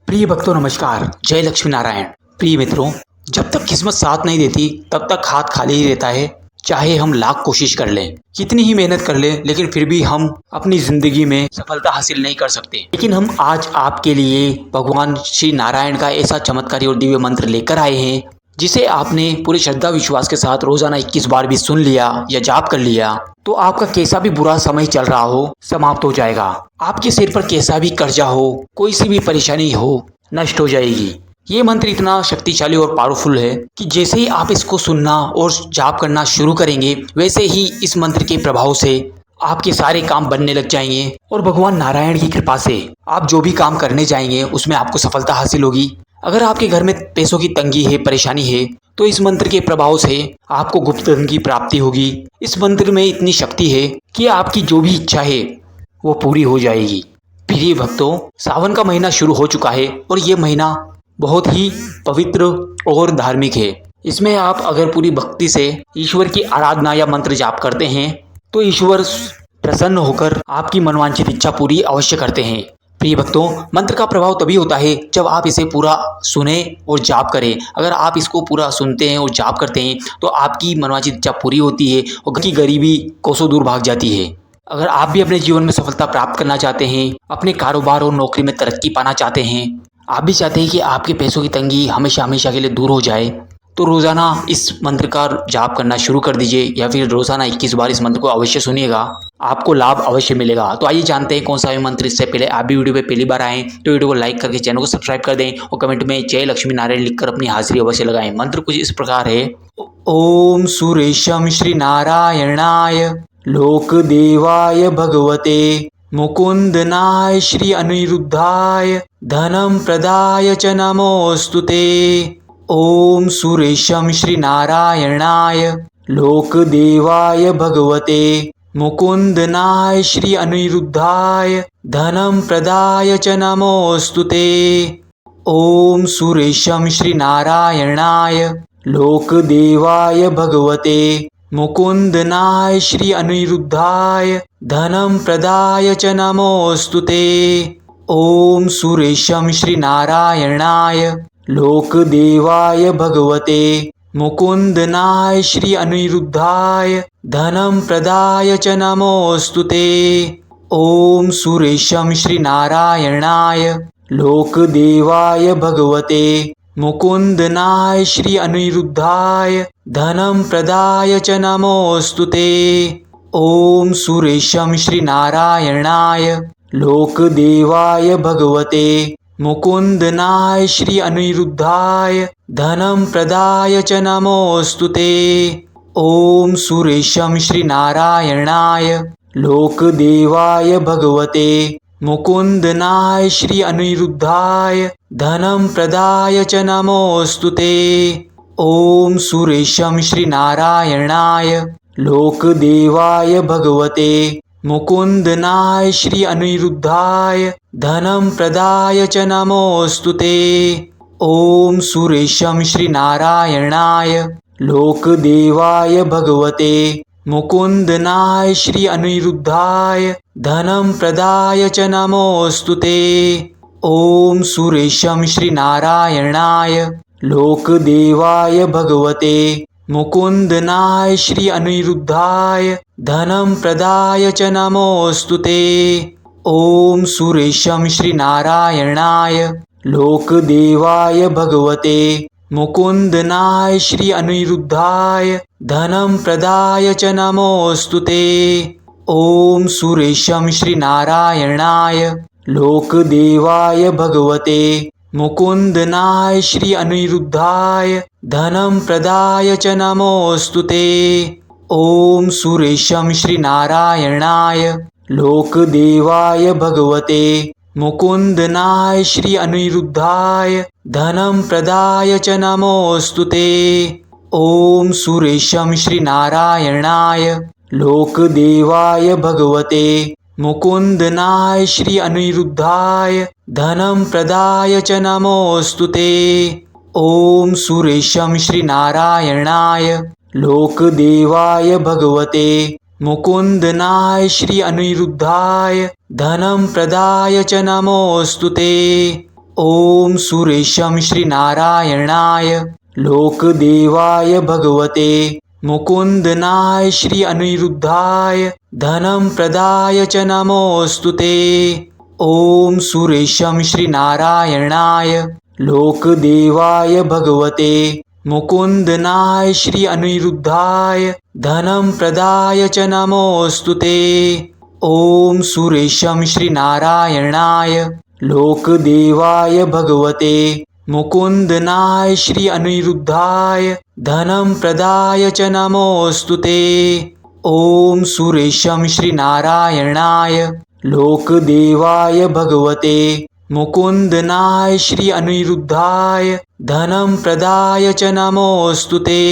प्रिय भक्तों नमस्कार, जय लक्ष्मी नारायण। प्रिय मित्रों, जब तक किस्मत साथ नहीं देती तब तक हाथ खाली ही रहता है। चाहे हम लाख कोशिश कर लें, कितनी ही मेहनत कर लें, लेकिन फिर भी हम अपनी जिंदगी में सफलता हासिल नहीं कर सकते। लेकिन हम आज आपके लिए भगवान श्री नारायण का ऐसा चमत्कारी और दिव्य मंत्र लेकर आए हैं, जिसे आपने पूरे श्रद्धा विश्वास के साथ रोजाना 21 बार भी सुन लिया या जाप कर लिया तो आपका कैसा भी बुरा समय चल रहा हो समाप्त हो जाएगा। आपके सिर पर कैसा भी कर्जा हो, कोई सी भी परेशानी हो, नष्ट हो जाएगी। ये मंत्र इतना शक्तिशाली और पावरफुल है कि जैसे ही आप इसको सुनना और जाप करना शुरू करेंगे, वैसे ही इस मंत्र के प्रभाव से आपके सारे काम बनने लग जाएंगे और भगवान नारायण की कृपा से आप जो भी काम करने जाएंगे उसमें आपको सफलता हासिल होगी। अगर आपके घर में पैसों की तंगी है, परेशानी है, तो इस मंत्र के प्रभाव से आपको गुप्त धन की प्राप्ति होगी। इस मंत्र में इतनी शक्ति है कि आपकी जो भी इच्छा है वो पूरी हो जाएगी। प्रिय भक्तों, सावन का महीना शुरू हो चुका है और ये महीना बहुत ही पवित्र और धार्मिक है। इसमें आप अगर पूरी भक्ति से ईश्वर की आराधना या मंत्र जाप करते हैं तो ईश्वर प्रसन्न होकर आपकी मनवांछित इच्छा पूरी अवश्य करते हैं। प्रिय भक्तों, मंत्र का प्रभाव तभी होता है जब आप इसे पूरा सुने और जाप करें। अगर आप इसको पूरा सुनते हैं और जाप करते हैं तो आपकी मनवांछित इच्छा पूरी होती है और घर की गरीबी कोसों दूर भाग जाती है। अगर आप भी अपने जीवन में सफलता प्राप्त करना चाहते हैं, अपने कारोबार और नौकरी में तरक्की पाना चाहते हैं, आप भी चाहते हैं कि आपके पैसों की तंगी हमेशा हमेशा के लिए दूर हो जाए, तो रोजाना इस मंत्र का जाप करना शुरू कर दीजिए या फिर रोजाना 21 बार इस मंत्र को अवश्य सुनिएगा, आपको लाभ अवश्य मिलेगा। तो आइए जानते हैं कौन सा है मंत्र। इससे पहले आप भी वीडियो पे पहली बार आए तो वीडियो को लाइक करके चैनल को सब्सक्राइब कर दें और कमेंट में जय लक्ष्मी नारायण लिखकर अपनी हाजिरी अवश्य लगाएं। मंत्र कुछ इस प्रकार है। ओम सुरेशम श्री नारायणाय लोकदेवाय भगवते मुकुंदनाय श्री अनिरुद्धाय धनम प्रदाय च नमोस्तुते। ओम सुरेशम श्री नारायणाय लोकदेवाय भगवते मुकुंदनाय श्री अनिरुद्धाय धनम प्रदाय च नमोस्तुते। ओम सुरेशम श्री नारायणाय लोकदेवाय भगवते मुकुंदनाय श्री अनिरुद्धाय धनम प्रदाय च नमोस्तुते। ओम सुरेशम श्री नारायणाय लोकदेवाय भगवते मुकुंदनाय श्री अनिरुद्धाय धनम प्रदाय च नमोस्तुते। ओम सुरेशम श्री नारायणाय लोकदेवाय भगवते मुकुंदनाय श्री अनिरुद्धाय धनम प्रदाय च नमोस्तुते। ओम सुरेशम श्री नारायणाय लोकदेवाय भगवते मुकुंदनाय श्री अनिरुद्धाय धनम प्रदाय च नमोस्तुते। ओम सुरेशम श्री नारायणाय लोकदेवाय भगवते मुकुंदनाय श्री अनिरुद्धाय धनम प्रदाय च नमोस्तुते। ओम सुरेशम श्री नारायणाय लोकदेवाय भगवते मुकुंदनाय श्री अनिरुद्धाय धनम प्रदाय च नमोस्तुते। ओम सुरेशम श्री नारायणाय लोकदेवाय भगवते मुकुंदनाय श्री अनिरुद्धाय धनम प्रदाय च नमोस्तुते। ओम सुरेशम श्री नारायणाय लोकदेवाय भगवते मुकुंदनाय श्री अनिरुद्धाय धनम प्रदाय च नमोस्तुते। ओम सुरेशम श्री नारायणाय लोकदेवाय भगवते मुकुंदनाय श्री अनिरुद्धाय धनम प्रदाय च नमोस्तुते। ओम सुरेशम श्री नारायणाय लोकदेवाय भगवते मुकुंदनाय श्री अनिरुद्धाय धनम प्रदाय च नमोस्तुते। ओम सुरेशम श्री नारायणाय लोकदेवाय भगवते मुकुंदनाय श्री अनिरुद्धाय धनम प्रदाय च नमोस्तुते। ओम सुरेशम श्री नारायणाय लोकदेवाय भगवते मुकुंदनाय श्री अनिरुद्धाय धनम प्रदाय च नमोस्तुते। ओम सुरेशम श्री नारायणाय लोकदेवाय भगवते मुकुंदनाय श्री अनिरुद्धाय धनम प्रदाय च नमोस्तुते। ओम सुरेशम श्रीनारायणाय लोकदेवाय भगवते मुकुंदनाय श्री अनिरुद्धाय धनं प्रदाय च नमोस्तुते। ओम सुरेशम श्रीनारायणाय लोकदेवाय भगवते मुकुंदनाय श्री अनिरुद्धाय धनं प्रदाय च नमोस्तुते। ओम सुरेशम श्रीनारायणाय लोकदेवाय भगवते मुकुंदनाय श्री अनिरुद्धाय धनं प्रदाय च नमोस्तुते। ओम सुरेशम श्रीनारायणाय लोकदेवाय भगवते मुकुंदनाय श्री अनिरुद्धाय धनं प्रदाय च नमोस्तुते।